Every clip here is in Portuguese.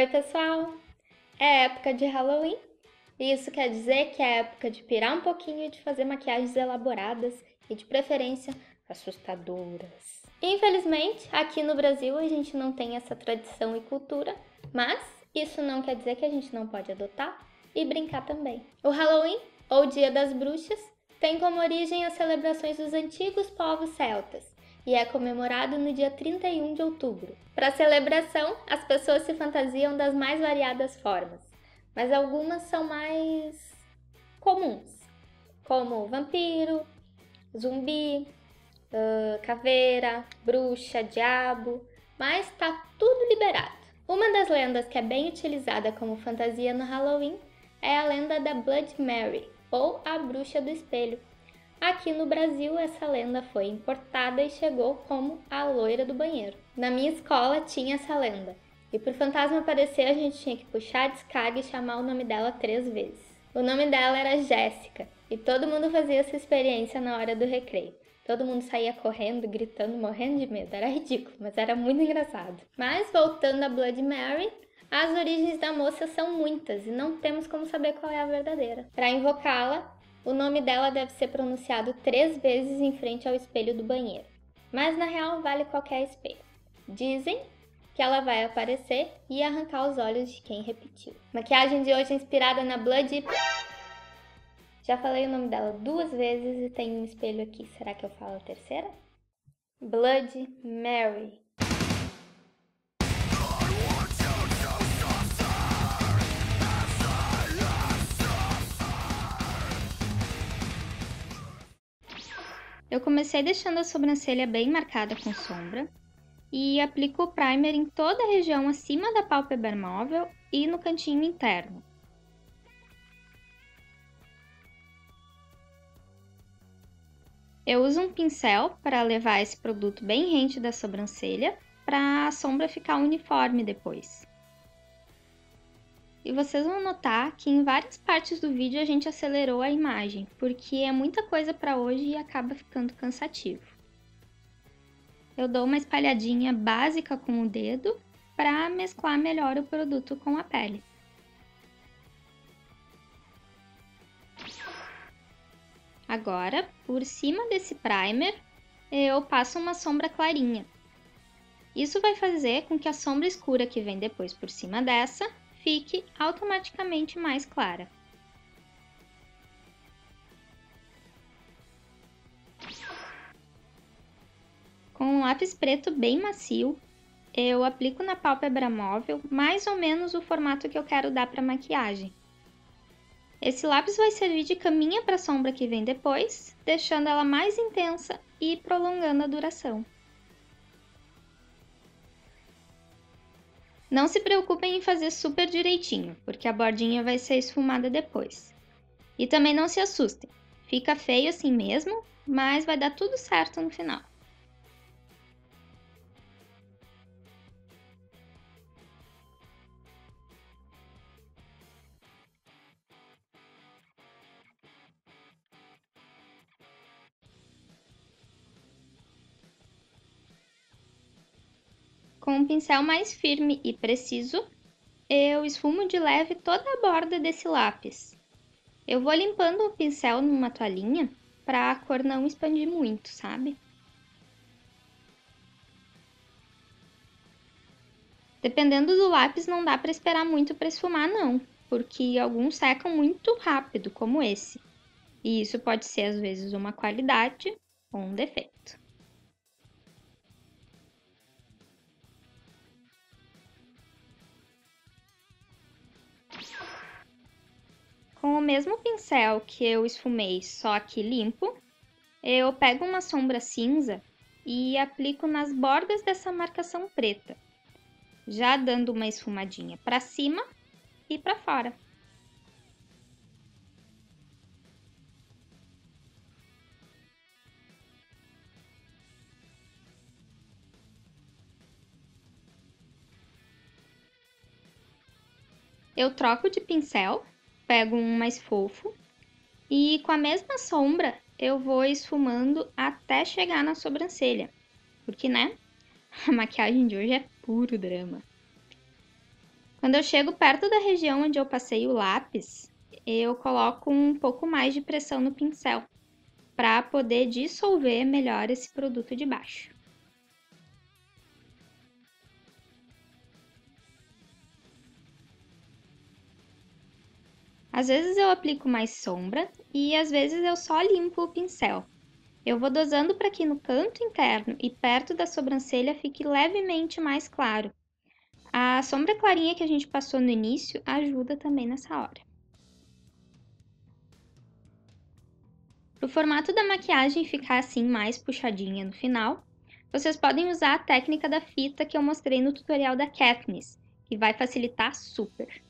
Oi, pessoal! É época de Halloween. E isso quer dizer que é época de pirar um pouquinho e de fazer maquiagens elaboradas e, de preferência, assustadoras. Infelizmente, aqui no Brasil a gente não tem essa tradição e cultura, mas isso não quer dizer que a gente não pode adotar e brincar também. O Halloween, ou Dia das Bruxas, tem como origem as celebrações dos antigos povos celtas e é comemorado no dia 31 de outubro. Para a celebração, as pessoas se fantasiam das mais variadas formas, mas algumas são mais comuns, como vampiro, zumbi, caveira, bruxa, diabo, mas tá tudo liberado. Uma das lendas que é bem utilizada como fantasia no Halloween é a lenda da Blood Mary, ou a bruxa do espelho. Aqui no Brasil, essa lenda foi importada e chegou como a loira do banheiro. Na minha escola tinha essa lenda, e para o fantasma aparecer a gente tinha que puxar a descarga e chamar o nome dela 3 vezes. O nome dela era Jéssica, e todo mundo fazia essa experiência na hora do recreio. Todo mundo saía correndo, gritando, morrendo de medo. Era ridículo, mas era muito engraçado. Mas voltando a Blood Mary, as origens da moça são muitas e não temos como saber qual é a verdadeira. Para invocá-la, o nome dela deve ser pronunciado 3 vezes em frente ao espelho do banheiro. Mas na real vale qualquer espelho. Dizem que ela vai aparecer e arrancar os olhos de quem repetiu. Maquiagem de hoje é inspirada na Blood... Já falei o nome dela 2 vezes e tem um espelho aqui. Será que eu falo a terceira? Blood Mary. Eu comecei deixando a sobrancelha bem marcada com sombra e aplico o primer em toda a região acima da pálpebra móvel e no cantinho interno. Eu uso um pincel para levar esse produto bem rente da sobrancelha para a sombra ficar uniforme depois. E vocês vão notar que em várias partes do vídeo a gente acelerou a imagem, porque é muita coisa para hoje e acaba ficando cansativo. Eu dou uma espalhadinha básica com o dedo para mesclar melhor o produto com a pele. Agora, por cima desse primer, eu passo uma sombra clarinha. Isso vai fazer com que a sombra escura que vem depois por cima dessa fique automaticamente mais clara. Com um lápis preto bem macio, eu aplico na pálpebra móvel mais ou menos o formato que eu quero dar para a maquiagem. Esse lápis vai servir de caminha para a sombra que vem depois, deixando ela mais intensa e prolongando a duração. Não se preocupem em fazer super direitinho, porque a bordinha vai ser esfumada depois. E também não se assustem, fica feio assim mesmo, mas vai dar tudo certo no final. Com um pincel mais firme e preciso, eu esfumo de leve toda a borda desse lápis. Eu vou limpando o pincel numa toalhinha para a cor não expandir muito, sabe? Dependendo do lápis, não dá para esperar muito para esfumar não, porque alguns secam muito rápido, como esse. E isso pode ser às vezes uma qualidade ou um defeito. Com o mesmo pincel que eu esfumei, só que limpo, eu pego uma sombra cinza e aplico nas bordas dessa marcação preta, já dando uma esfumadinha para cima e para fora. Eu troco de pincel, pego um mais fofo e com a mesma sombra eu vou esfumando até chegar na sobrancelha, porque, né, a maquiagem de hoje é puro drama. Quando eu chego perto da região onde eu passei o lápis, eu coloco um pouco mais de pressão no pincel para poder dissolver melhor esse produto de baixo. Às vezes eu aplico mais sombra e às vezes eu só limpo o pincel. Eu vou dosando para que no canto interno e perto da sobrancelha fique levemente mais claro. A sombra clarinha que a gente passou no início ajuda também nessa hora. Para o formato da maquiagem ficar assim mais puxadinha no final, vocês podem usar a técnica da fita que eu mostrei no tutorial da Katniss, que vai facilitar super.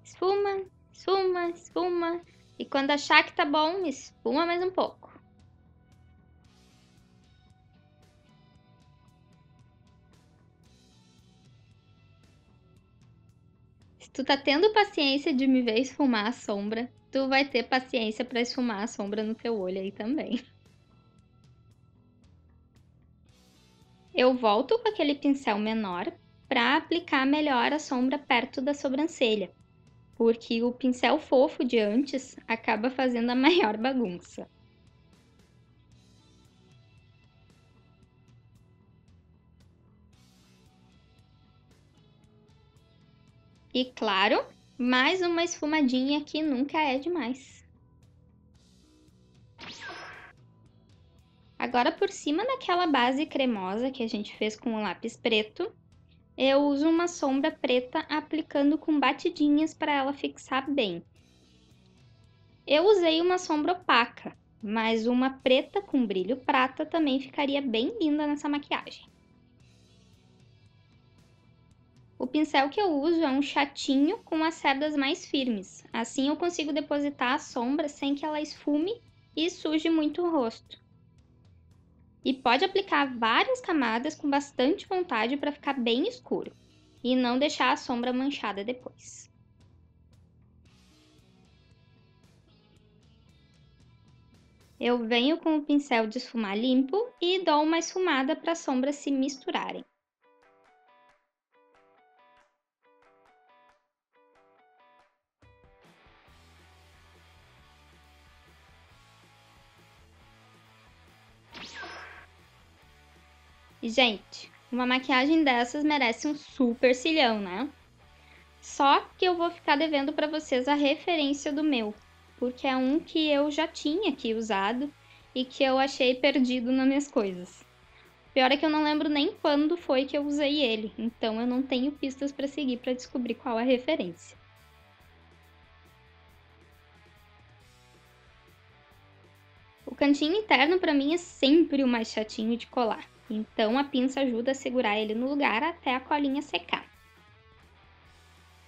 Esfuma, esfuma, esfuma. E quando achar que tá bom, esfuma mais um pouco. Se tu tá tendo paciência de me ver esfumar a sombra, tu vai ter paciência para esfumar a sombra no teu olho aí também. Eu volto com aquele pincel menor para aplicar melhor a sombra perto da sobrancelha, porque o pincel fofo de antes acaba fazendo a maior bagunça. E claro, mais uma esfumadinha que nunca é demais. Agora por cima daquela base cremosa que a gente fez com o lápis preto, eu uso uma sombra preta aplicando com batidinhas para ela fixar bem. Eu usei uma sombra opaca, mas uma preta com brilho prata também ficaria bem linda nessa maquiagem. O pincel que eu uso é um chatinho com as cerdas mais firmes, assim eu consigo depositar a sombra sem que ela esfume e suje muito o rosto. E pode aplicar várias camadas com bastante vontade para ficar bem escuro e não deixar a sombra manchada depois. Eu venho com o pincel de esfumar limpo e dou uma esfumada para as sombras se misturarem. E, gente, uma maquiagem dessas merece um super cilhão, né? Só que eu vou ficar devendo para vocês a referência do meu, porque é um que eu já tinha aqui usado e que eu achei perdido nas minhas coisas. Pior é que eu não lembro nem quando foi que eu usei ele, então eu não tenho pistas para seguir para descobrir qual é a referência. O cantinho interno para mim é sempre o mais chatinho de colar, então a pinça ajuda a segurar ele no lugar até a colinha secar.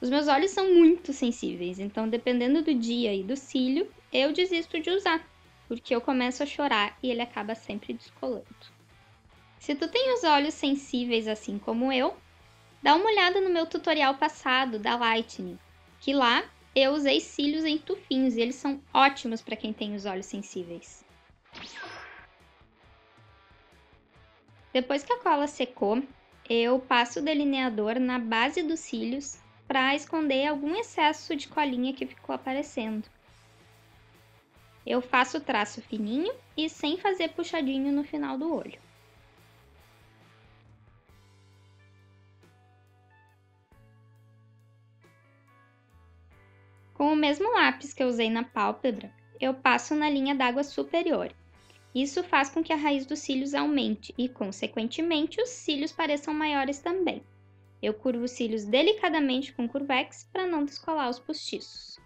Os meus olhos são muito sensíveis, então dependendo do dia e do cílio, eu desisto de usar, porque eu começo a chorar e ele acaba sempre descolando. Se tu tem os olhos sensíveis assim como eu, dá uma olhada no meu tutorial passado da Lightning, que lá eu usei cílios em tufinhos e eles são ótimos para quem tem os olhos sensíveis. Depois que a cola secou, eu passo o delineador na base dos cílios para esconder algum excesso de colinha que ficou aparecendo. Eu faço o traço fininho e sem fazer puxadinho no final do olho. Com o mesmo lápis que eu usei na pálpebra, eu passo na linha d'água superior. Isso faz com que a raiz dos cílios aumente e, consequentemente, os cílios pareçam maiores também. Eu curvo os cílios delicadamente com curvex para não descolar os postiços.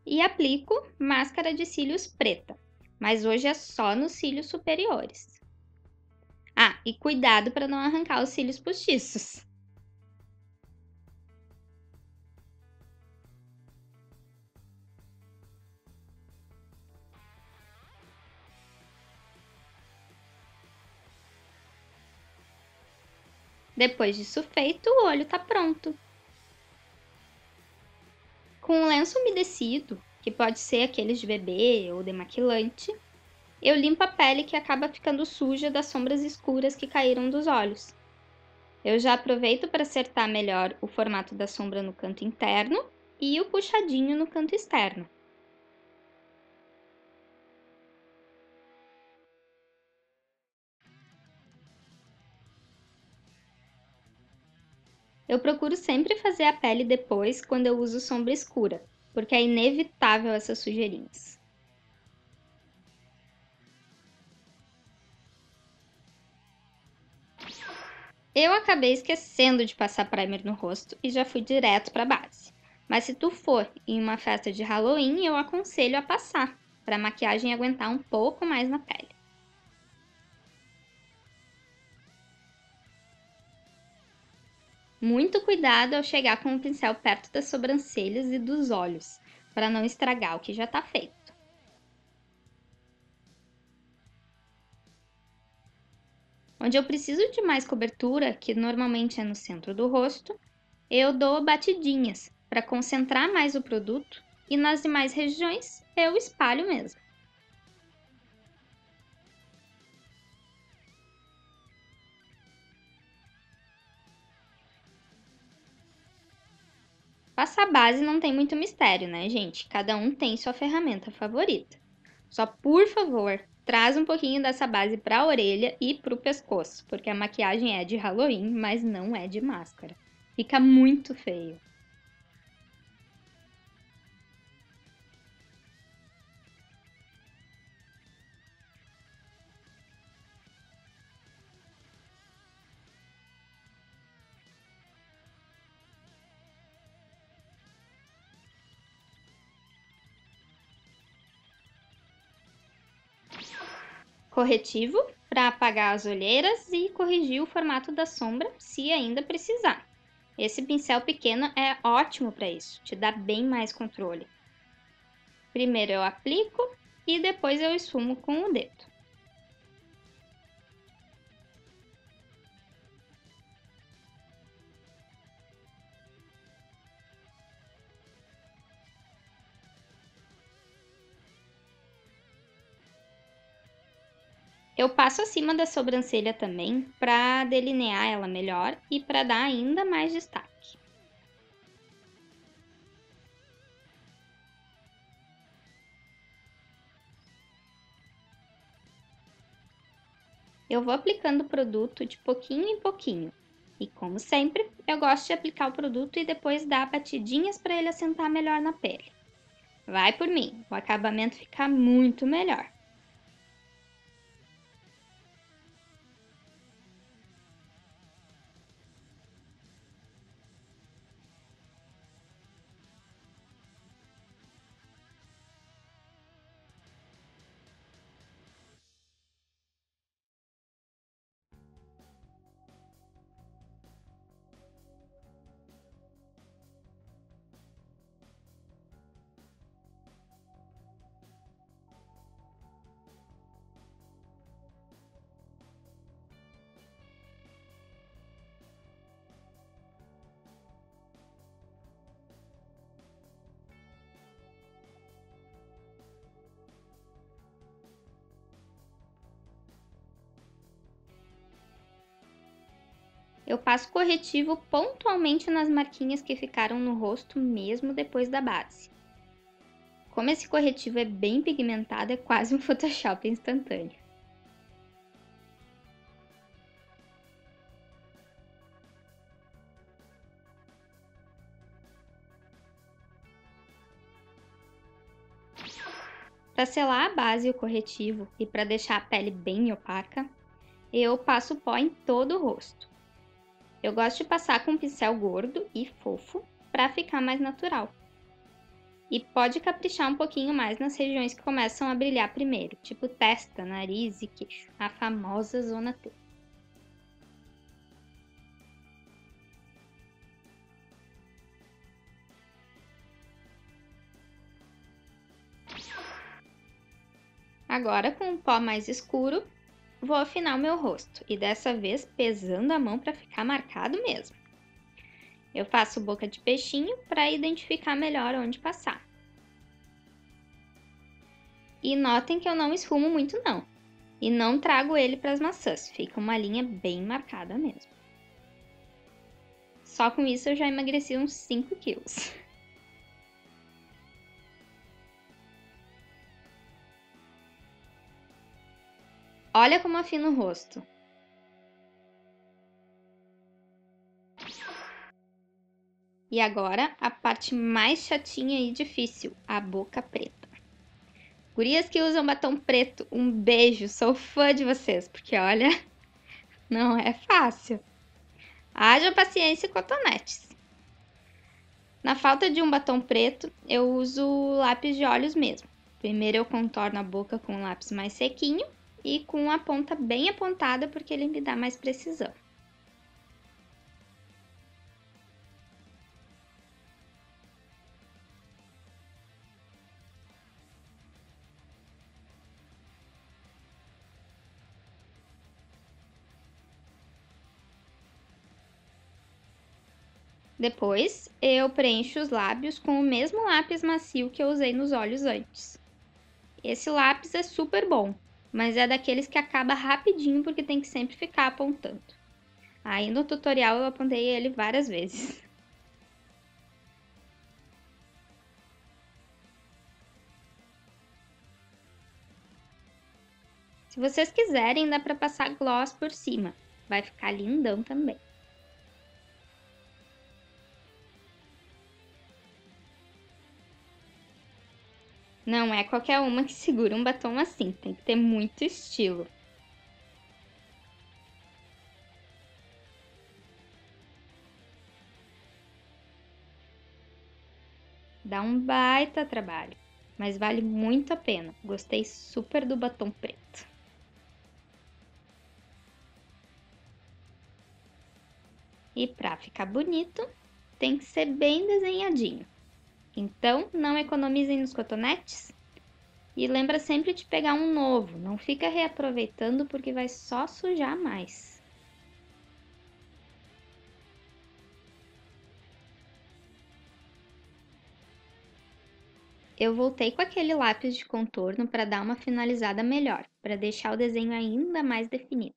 E aplico máscara de cílios preta, mas hoje é só nos cílios superiores. Ah, e cuidado para não arrancar os cílios postiços. Depois disso feito, o olho está pronto. Com um lenço umedecido, que pode ser aqueles de bebê ou demaquilante, eu limpo a pele que acaba ficando suja das sombras escuras que caíram dos olhos. Eu já aproveito para acertar melhor o formato da sombra no canto interno e o puxadinho no canto externo. Eu procuro sempre fazer a pele depois quando eu uso sombra escura, porque é inevitável essas sujeirinhas. Eu acabei esquecendo de passar primer no rosto e já fui direto para a base. Mas se tu for em uma festa de Halloween, eu aconselho a passar, para a maquiagem aguentar um pouco mais na pele. Muito cuidado ao chegar com o pincel perto das sobrancelhas e dos olhos, para não estragar o que já está feito. Onde eu preciso de mais cobertura, que normalmente é no centro do rosto, eu dou batidinhas para concentrar mais o produto e nas demais regiões eu espalho mesmo. Passar base não tem muito mistério, né, gente? Cada um tem sua ferramenta favorita. Só, por favor, traz um pouquinho dessa base para a orelha e para o pescoço, porque a maquiagem é de Halloween, mas não é de máscara. Fica muito feio. Corretivo para apagar as olheiras e corrigir o formato da sombra se ainda precisar. Esse pincel pequeno é ótimo para isso, te dá bem mais controle. Primeiro eu aplico e depois eu esfumo com o dedo. Eu passo acima da sobrancelha também para delinear ela melhor e para dar ainda mais destaque. Eu vou aplicando o produto de pouquinho em pouquinho. E como sempre, eu gosto de aplicar o produto e depois dar batidinhas para ele assentar melhor na pele. Vai por mim, o acabamento fica muito melhor. Eu passo corretivo pontualmente nas marquinhas que ficaram no rosto mesmo depois da base. Como esse corretivo é bem pigmentado, é quase um Photoshop instantâneo. Para selar a base e o corretivo e para deixar a pele bem opaca, eu passo pó em todo o rosto. Eu gosto de passar com um pincel gordo e fofo para ficar mais natural. E pode caprichar um pouquinho mais nas regiões que começam a brilhar primeiro, tipo testa, nariz e queixo, a famosa zona T. Agora, com um pó mais escuro, vou afinar o meu rosto e dessa vez pesando a mão para ficar marcado mesmo. Eu faço boca de peixinho para identificar melhor onde passar. E notem que eu não esfumo muito não. E não trago ele para as maçãs, fica uma linha bem marcada mesmo. Só com isso eu já emagreci uns 5 quilos. Olha como afina o rosto. E agora, a parte mais chatinha e difícil, a boca preta. Gurias que usam batom preto, um beijo, sou fã de vocês, porque olha, não é fácil. Haja paciência e cotonetes. Na falta de um batom preto, eu uso lápis de olhos mesmo. Primeiro eu contorno a boca com um lápis mais sequinho e com a ponta bem apontada, porque ele me dá mais precisão. Depois, eu preencho os lábios com o mesmo lápis macio que eu usei nos olhos antes. Esse lápis é super bom, mas é daqueles que acaba rapidinho porque tem que sempre ficar apontando. Aí no tutorial eu apontei ele várias vezes. Se vocês quiserem, dá pra passar gloss por cima. Vai ficar lindão também. Não é qualquer uma que segura um batom assim, tem que ter muito estilo. Dá um baita trabalho, mas vale muito a pena. Gostei super do batom preto. E pra ficar bonito, tem que ser bem desenhadinho. Então, não economizem nos cotonetes. E lembra sempre de pegar um novo, não fica reaproveitando porque vai só sujar mais. Eu voltei com aquele lápis de contorno para dar uma finalizada melhor, para deixar o desenho ainda mais definido.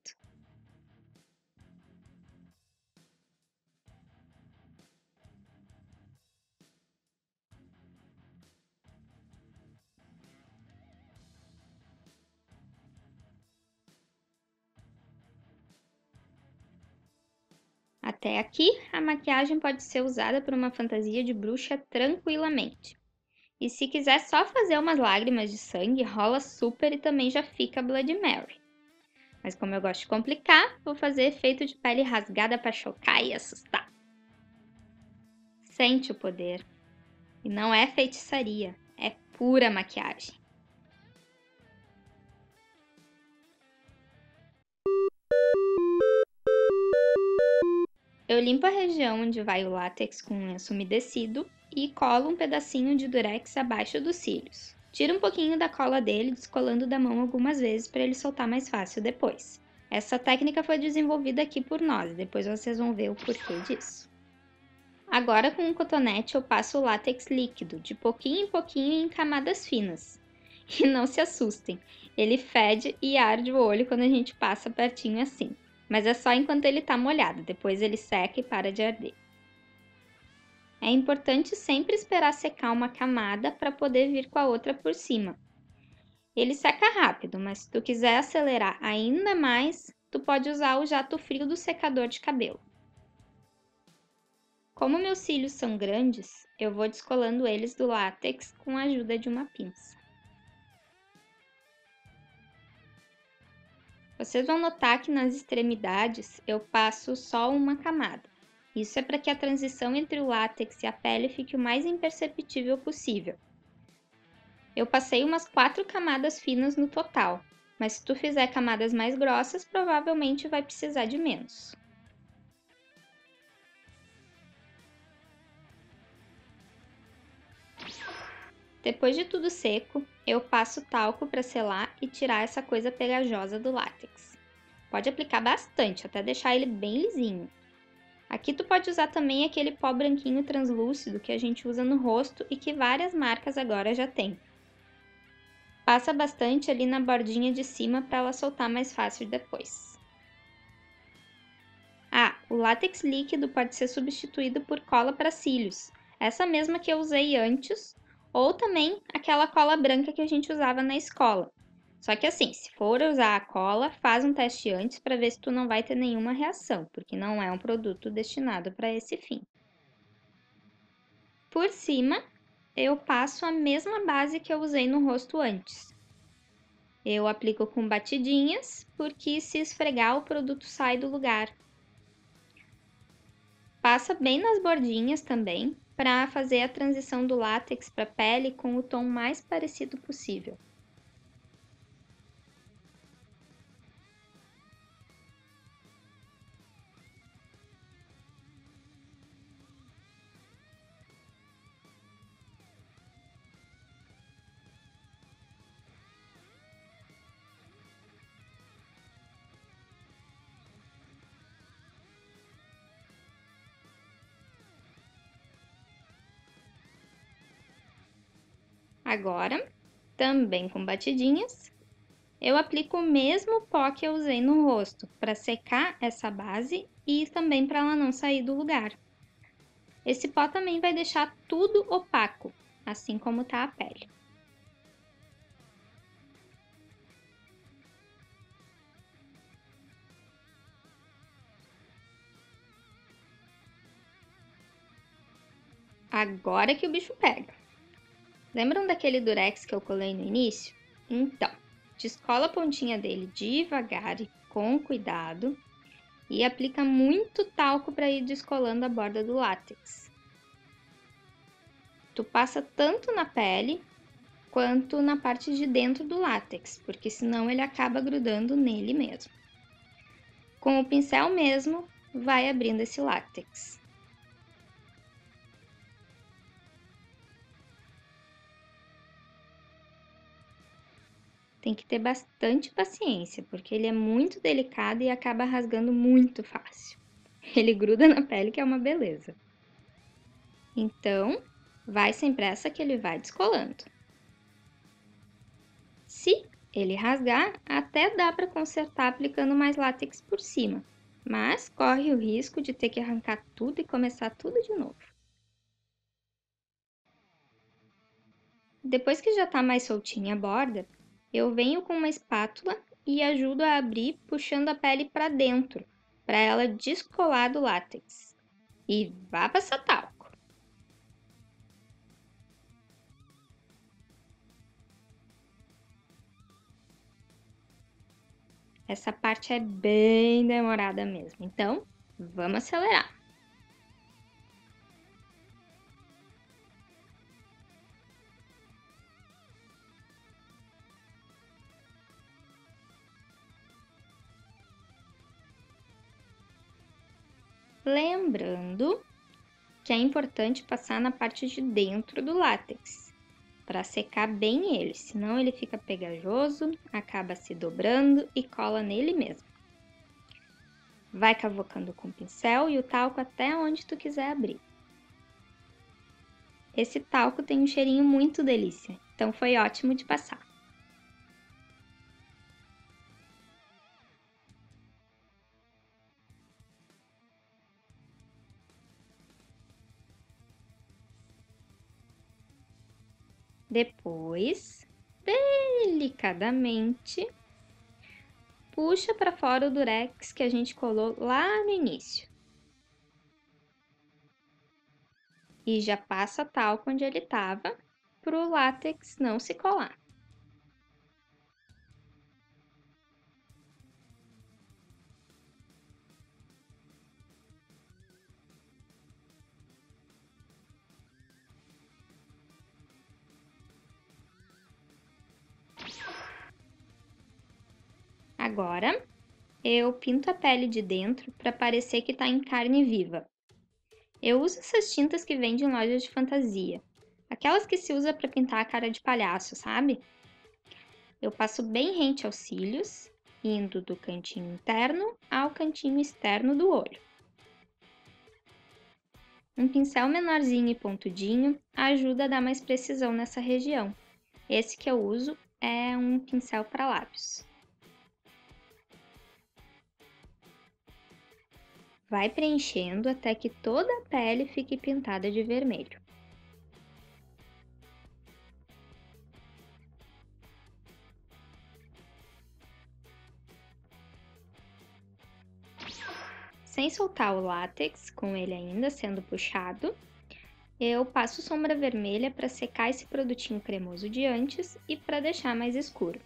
Até aqui, a maquiagem pode ser usada por uma fantasia de bruxa tranquilamente. E se quiser só fazer umas lágrimas de sangue, rola super e também já fica Bloody Mary. Mas como eu gosto de complicar, vou fazer efeito de pele rasgada para chocar e assustar. Sente o poder. E não é feitiçaria, é pura maquiagem. Eu limpo a região onde vai o látex com um lenço umedecido e colo um pedacinho de durex abaixo dos cílios. Tiro um pouquinho da cola dele, descolando da mão algumas vezes para ele soltar mais fácil depois. Essa técnica foi desenvolvida aqui por nós, depois vocês vão ver o porquê disso. Agora com um cotonete eu passo o látex líquido, de pouquinho em pouquinho em camadas finas. E não se assustem, ele fede e arde o olho quando a gente passa pertinho assim. Mas é só enquanto ele está molhado, depois ele seca e para de arder. É importante sempre esperar secar uma camada para poder vir com a outra por cima. Ele seca rápido, mas se tu quiser acelerar ainda mais, tu pode usar o jato frio do secador de cabelo. Como meus cílios são grandes, eu vou descolando eles do látex com a ajuda de uma pinça. Vocês vão notar que nas extremidades eu passo só uma camada. Isso é para que a transição entre o látex e a pele fique o mais imperceptível possível. Eu passei umas 4 camadas finas no total, mas se tu fizer camadas mais grossas, provavelmente vai precisar de menos. Depois de tudo seco, eu passo talco para selar e tirar essa coisa pegajosa do látex. Pode aplicar bastante, até deixar ele bem lisinho. Aqui tu pode usar também aquele pó branquinho translúcido que a gente usa no rosto e que várias marcas agora já têm. Passa bastante ali na bordinha de cima para ela soltar mais fácil depois. O látex líquido pode ser substituído por cola para cílios, essa mesma que eu usei antes, ou também aquela cola branca que a gente usava na escola. Só que assim, se for usar a cola, faz um teste antes para ver se tu não vai ter nenhuma reação, porque não é um produto destinado para esse fim. Por cima, eu passo a mesma base que eu usei no rosto antes. Eu aplico com batidinhas, porque se esfregar o produto sai do lugar. Passa bem nas bordinhas também, para fazer a transição do látex para a pele com o tom mais parecido possível. Agora, também com batidinhas, eu aplico o mesmo pó que eu usei no rosto para secar essa base e também para ela não sair do lugar. Esse pó também vai deixar tudo opaco, assim como tá a pele. Agora que o bicho pega. Lembram daquele durex que eu colei no início? Então, descola a pontinha dele devagar e com cuidado e aplica muito talco para ir descolando a borda do látex. Tu passa tanto na pele quanto na parte de dentro do látex, porque senão ele acaba grudando nele mesmo. Com o pincel mesmo, vai abrindo esse látex. Tem que ter bastante paciência, porque ele é muito delicado e acaba rasgando muito fácil. Ele gruda na pele, que é uma beleza. Então, vai sem pressa que ele vai descolando. Se ele rasgar, até dá para consertar aplicando mais látex por cima, mas corre o risco de ter que arrancar tudo e começar tudo de novo. Depois que já está mais soltinha a borda, eu venho com uma espátula e ajudo a abrir puxando a pele para dentro, para ela descolar do látex. E vá passar talco. Essa parte é bem demorada mesmo, então vamos acelerar. Lembrando que é importante passar na parte de dentro do látex, para secar bem ele, senão ele fica pegajoso, acaba se dobrando e cola nele mesmo. Vai cavocando com o pincel e o talco até onde tu quiser abrir. Esse talco tem um cheirinho muito delícia, então foi ótimo de passar. Depois, delicadamente, puxa para fora o durex que a gente colou lá no início. E já passa talco onde ele estava, para o látex não se colar. Agora, eu pinto a pele de dentro para parecer que está em carne viva. Eu uso essas tintas que vendem em lojas de fantasia, aquelas que se usa para pintar a cara de palhaço, sabe? Eu passo bem rente aos cílios, indo do cantinho interno ao cantinho externo do olho. Um pincel menorzinho e pontudinho ajuda a dar mais precisão nessa região. Esse que eu uso é um pincel para lábios. Vai preenchendo até que toda a pele fique pintada de vermelho. Sem soltar o látex, com ele ainda sendo puxado, eu passo sombra vermelha para secar esse produtinho cremoso de antes e para deixar mais escuro.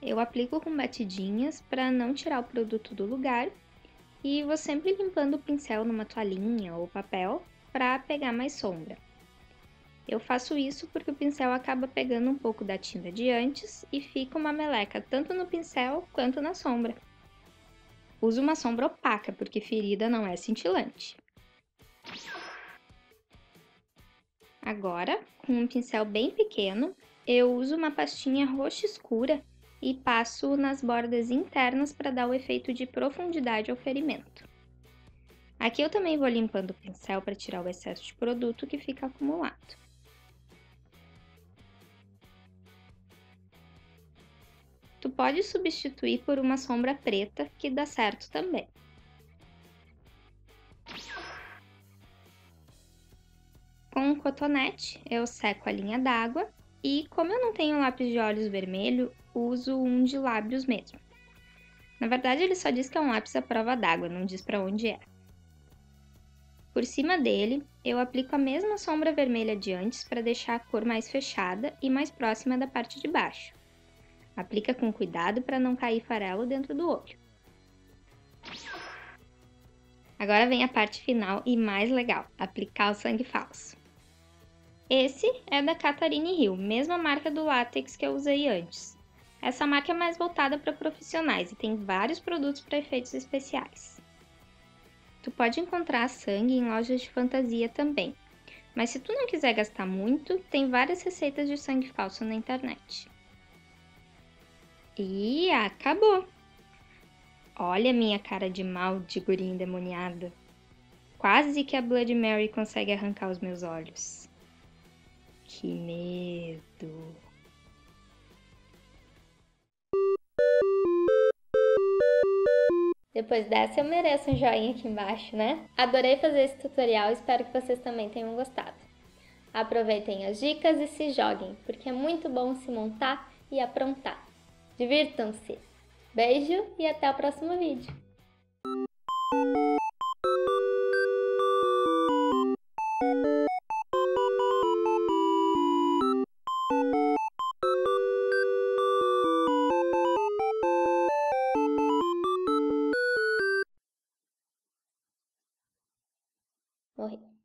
Eu aplico com batidinhas para não tirar o produto do lugar e vou sempre limpando o pincel numa toalhinha ou papel para pegar mais sombra. Eu faço isso porque o pincel acaba pegando um pouco da tinta de antes e fica uma meleca tanto no pincel quanto na sombra. Uso uma sombra opaca porque ferida não é cintilante. Agora, com um pincel bem pequeno, eu uso uma pastinha roxa escura e passo nas bordas internas para dar o efeito de profundidade ao ferimento. Aqui eu também vou limpando o pincel para tirar o excesso de produto que fica acumulado. Tu pode substituir por uma sombra preta, que dá certo também. Com um cotonete, eu seco a linha d'água e, como eu não tenho lápis de olhos vermelho, uso um de lábios mesmo. Na verdade, ele só diz que é um lápis à prova d'água, não diz para onde é. Por cima dele, eu aplico a mesma sombra vermelha de antes para deixar a cor mais fechada e mais próxima da parte de baixo. Aplica com cuidado para não cair farelo dentro do olho. Agora vem a parte final e mais legal, aplicar o sangue falso. Esse é da Catharine Hill, mesma marca do látex que eu usei antes. Essa marca é mais voltada para profissionais e tem vários produtos para efeitos especiais. Tu pode encontrar sangue em lojas de fantasia também, mas se tu não quiser gastar muito, tem várias receitas de sangue falso na internet. E acabou! Olha a minha cara de mal de guria endemoniada. Quase que a Bloody Mary consegue arrancar os meus olhos. Que medo! Depois dessa eu mereço um joinha aqui embaixo, né? Adorei fazer esse tutorial, espero que vocês também tenham gostado. Aproveitem as dicas e se joguem, porque é muito bom se montar e aprontar. Divirtam-se! Beijo e até o próximo vídeo! Morri.